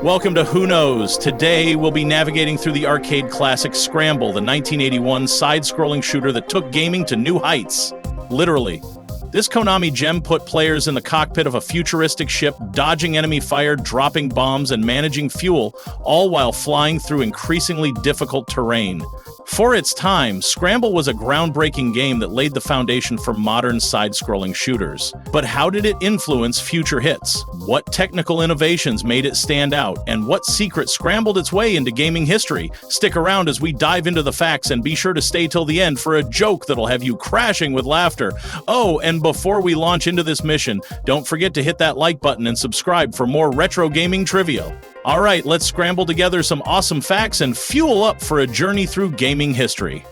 Welcome to Who Knows. Today we'll be navigating through the arcade classic Scramble, the 1981 side-scrolling shooter that took gaming to new heights. Literally. This Konami gem put players in the cockpit of a futuristic ship, dodging enemy fire, dropping bombs, and managing fuel, all while flying through increasingly difficult terrain. For its time, Scramble was a groundbreaking game that laid the foundation for modern side-scrolling shooters. But how did it influence future hits? What technical innovations made it stand out? And what secret scrambled its way into gaming history? Stick around as we dive into the facts, and be sure to stay till the end for a joke that'll have you crashing with laughter. Oh, and before we launch into this mission, don't forget to hit that like button and subscribe for more retro gaming trivia. All right, let's scramble together some awesome facts and fuel up for a journey through gaming history.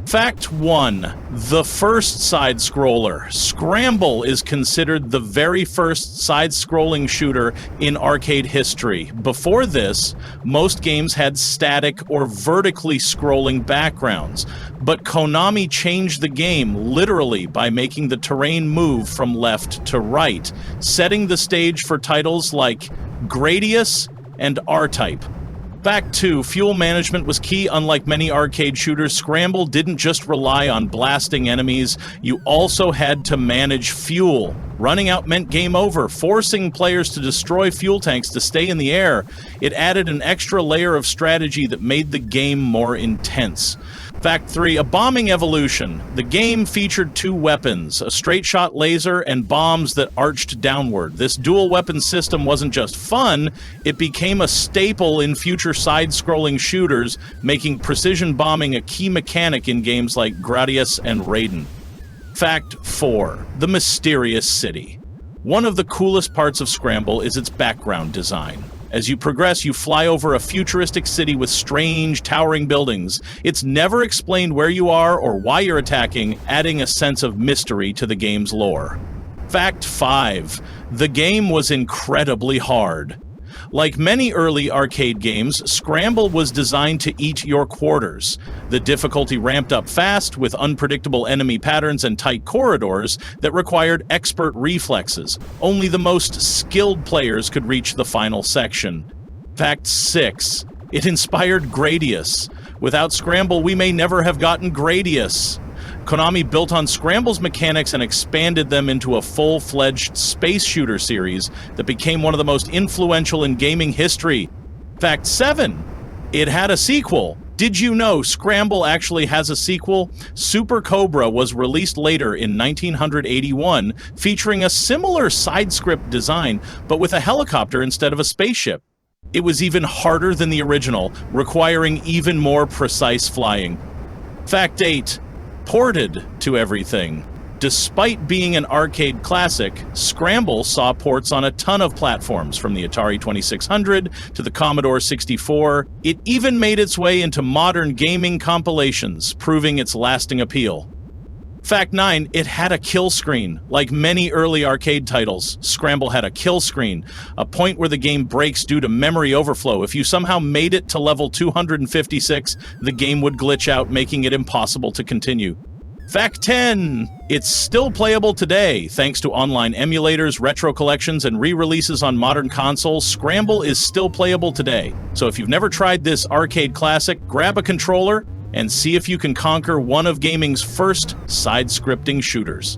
Fact 1. The first side-scroller. Scramble is considered the very first side-scrolling shooter in arcade history. Before this, most games had static or vertically scrolling backgrounds, but Konami changed the game literally by making the terrain move from left to right, setting the stage for titles like Gradius and R-Type. Fact 2. Fuel management was key. Unlike many arcade shooters, Scramble didn't just rely on blasting enemies, you also had to manage fuel. Running out meant game over, forcing players to destroy fuel tanks to stay in the air. It added an extra layer of strategy that made the game more intense. Fact 3. A bombing evolution. The game featured two weapons, a straight-shot laser and bombs that arched downward. This dual-weapon system wasn't just fun, it became a staple in future side-scrolling shooters, making precision bombing a key mechanic in games like Gradius and Raiden. Fact 4. The mysterious city. One of the coolest parts of Scramble is its background design. As you progress, you fly over a futuristic city with strange, towering buildings. It's never explained where you are or why you're attacking, adding a sense of mystery to the game's lore. Fact 5. The game was incredibly hard. Like many early arcade games, Scramble was designed to eat your quarters. The difficulty ramped up fast, with unpredictable enemy patterns and tight corridors that required expert reflexes. Only the most skilled players could reach the final section. Fact 6. It inspired Gradius. Without Scramble, we may never have gotten Gradius. Konami built on Scramble's mechanics and expanded them into a full-fledged space shooter series that became one of the most influential in gaming history. Fact 7. It had a sequel. Did you know Scramble actually has a sequel? Super Cobra was released later in 1981, featuring a similar side-script design, but with a helicopter instead of a spaceship. It was even harder than the original, requiring even more precise flying. Fact 8. Ported to everything. Despite being an arcade classic, Scramble saw ports on a ton of platforms, from the Atari 2600 to the Commodore 64. It even made its way into modern gaming compilations, proving its lasting appeal. Fact 9. It had a kill screen. Like many early arcade titles, Scramble had a kill screen, a point where the game breaks due to memory overflow. If you somehow made it to level 256, the game would glitch out, making it impossible to continue. Fact 10. It's still playable today. Thanks to online emulators, retro collections, and re-releases on modern consoles, Scramble is still playable today. So if you've never tried this arcade classic, grab a controller and see if you can conquer one of gaming's first side-scripting shooters.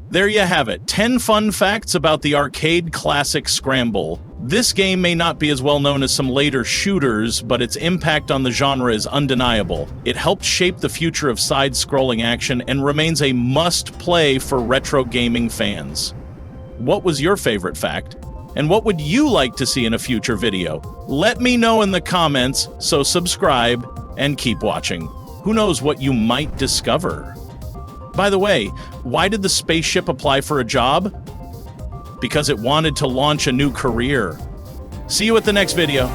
There you have it, 10 fun facts about the arcade classic Scramble. This game may not be as well known as some later shooters, but its impact on the genre is undeniable. It helped shape the future of side-scrolling action and remains a must-play for retro gaming fans. What was your favorite fact? And what would you like to see in a future video? Let me know in the comments, so subscribe and keep watching. Who knows what you might discover? By the way, why did the spaceship apply for a job? Because it wanted to launch a new career. See you at the next video.